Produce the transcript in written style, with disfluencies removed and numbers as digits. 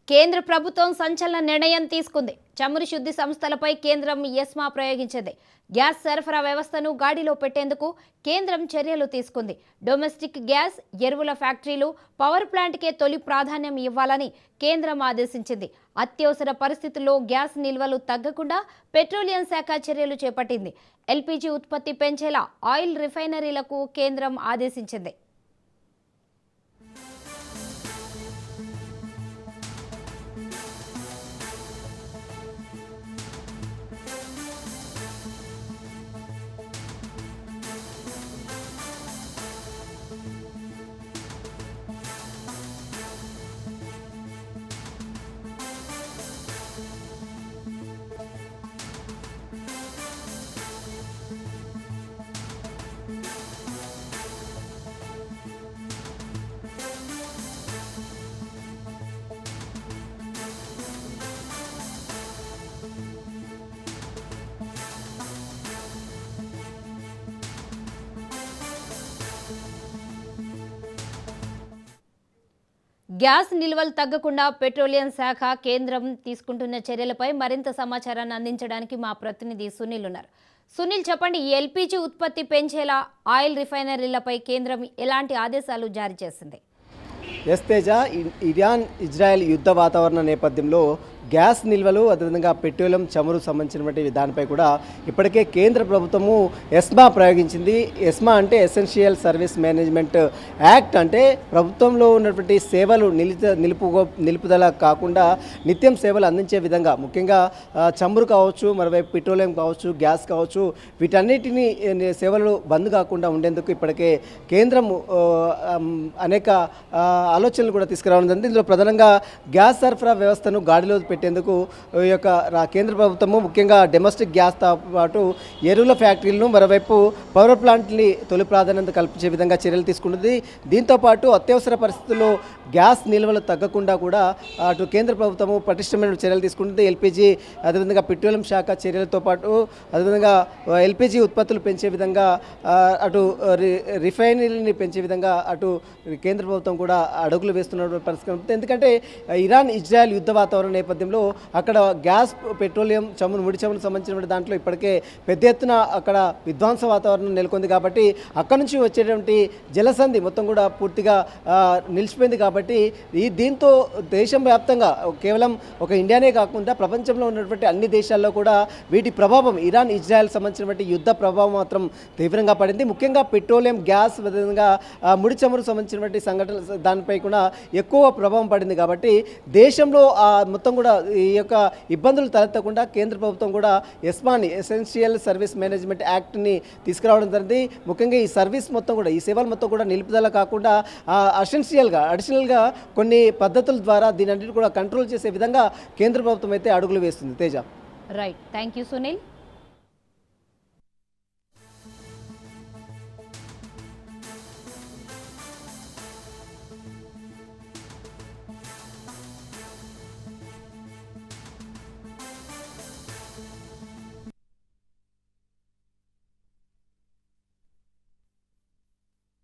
కేంద్ర ప్రభుత్వం సంచలన నిర్ణయం తీసుకుంది. చమురు శుద్ధి సంస్థలపై కేంద్రం ఎస్మా ప్రయోగించింది. గ్యాస్ సరఫరా వ్యవస్థను గాడిలో పెట్టేందుకు కేంద్రం చర్యలు తీసుకుంది. డొమెస్టిక్ గ్యాస్, ఎరువుల ఫ్యాక్టరీలు, పవర్ ప్లాంట్కే తొలి ప్రాధాన్యం ఇవ్వాలని కేంద్రం ఆదేశించింది. అత్యవసర పరిస్థితుల్లో గ్యాస్ నిల్వలు తగ్గకుండా పెట్రోలియం శాఖ చర్యలు చేపట్టింది. ఎల్పీజీ ఉత్పత్తి పెంచేలా ఆయిల్ రిఫైనరీలకు కేంద్రం ఆదేశించింది. గ్యాస్ నిల్వలు తగ్గకుండా పెట్రోలియం శాఖ కేంద్రం తీసుకుంటున్న చర్యలపై మరింత సమాచారాన్ని అందించడానికి మా ప్రతినిధి సునీల్ ఉన్నారు. సునీల్, చెప్పండి, ఈ ఎల్పీజీ ఉత్పత్తి పెంచేలా ఆయిల్ రిఫైనరీలపై కేంద్రం ఎలాంటి ఆదేశాలు జారీ చేసింది? ఎస్ తేజ, ఇరాన్ ఇజ్రాయెల్ యుద్ధ వాతావరణ నేపథ్యంలో గ్యాస్ నిల్వలు, అదేవిధంగా పెట్రోలియం చమురు సంబంధించినటువంటి దానిపై కూడా ఇప్పటికే కేంద్ర ప్రభుత్వము ఎస్మా ప్రయోగించింది. ఎస్మా అంటే ఎసెన్షియల్ సర్వీస్ మేనేజ్మెంట్ యాక్ట్, అంటే ప్రభుత్వంలో ఉన్నటువంటి సేవలు నిలుపుదల కాకుండా నిత్యం సేవలు అందించే విధంగా, ముఖ్యంగా చమురు కావచ్చు, మరోవైపు పెట్రోలియం కావచ్చు, గ్యాస్ కావచ్చు, వీటన్నిటిని సేవలు బంద్ కాకుండా ఉండేందుకు ఇప్పటికే కేంద్రం అనేక ఆలోచనలు కూడా తీసుకురావడం జరిగింది. ఇందులో ప్రధానంగా గ్యాస్ సరఫరా వ్యవస్థను గాడిలో పెట్టేందుకు ఈ యొక్క కేంద్ర ప్రభుత్వము ముఖ్యంగా డొమెస్టిక్ గ్యాస్తో పాటు ఎరువుల ఫ్యాక్టరీలను, మరోవైపు పవర్ ప్లాంట్ని తొలి ప్రాధాన్యత కల్పించే విధంగా చర్యలు తీసుకుంటుంది. దీంతోపాటు అత్యవసర పరిస్థితుల్లో గ్యాస్ నిల్వలు తగ్గకుండా కూడా అటు కేంద్ర ప్రభుత్వము పటిష్టమైన చర్యలు తీసుకుంటుంది. ఎల్పీజీ, అదేవిధంగా పెట్రోలియం శాఖ చర్యలతో పాటు అదేవిధంగా ఎల్పీజీ ఉత్పత్తులు పెంచే విధంగా, అటు రిఫైనరీని పెంచే విధంగా అటు కేంద్ర ప్రభుత్వం కూడా అడుగులు వేస్తున్న పరిస్థితి. ఎందుకంటే ఇరాన్ ఇజ్రాయెల్ యుద్ధ వాతావరణ నేపథ్యంలో అక్కడ గ్యాస్, పెట్రోలియం, చమురు, ముడి చమురు సంబంధించిన దాంట్లో ఇప్పటికే పెద్ద ఎత్తున అక్కడ విధ్వంస వాతావరణం నెలకొంది. కాబట్టి అక్కడ నుంచి వచ్చేటువంటి జలసంధి మొత్తం కూడా పూర్తిగా నిలిచిపోయింది. కాబట్టి దీంతో దేశం వ్యాప్తంగా కేవలం ఒక ఇండియానే కాకుండా ప్రపంచంలో ఉన్నటువంటి అన్ని దేశాల్లో కూడా వీటి ప్రభావం, ఇరాన్ ఇజ్రాయెల్ సంబంధించినటువంటి యుద్ధ ప్రభావం మాత్రం తీవ్రంగా పడింది. ముఖ్యంగా పెట్రోలియం, గ్యాస్, విధంగా ముడి చమురు సంబంధించినటువంటి సంఘటనలు దానిపై కూడా ఎక్కువ ప్రభావం పడింది. కాబట్టి దేశంలో మొత్తం కూడా ఈ యొక్క ఇబ్బందులు తలెత్తకుండా కేంద్ర ప్రభుత్వం కూడా ఎస్మాని, ఎసెన్షియల్ సర్వీస్ మేనేజ్మెంట్ యాక్ట్ని తీసుకురావడం జరిగింది. ముఖ్యంగా ఈ సర్వీస్ మొత్తం కూడా, ఈ సేవలు మొత్తం కూడా నిలుపుదల కాకుండా అడిషనల్గా కొన్ని పద్ధతుల ద్వారా దీని అన్నింటినీ కూడా కంట్రోల్ చేసే విధంగా కేంద్ర ప్రభుత్వం అయితే అడుగులు వేస్తుంది. Teja, right, thank you Sunil.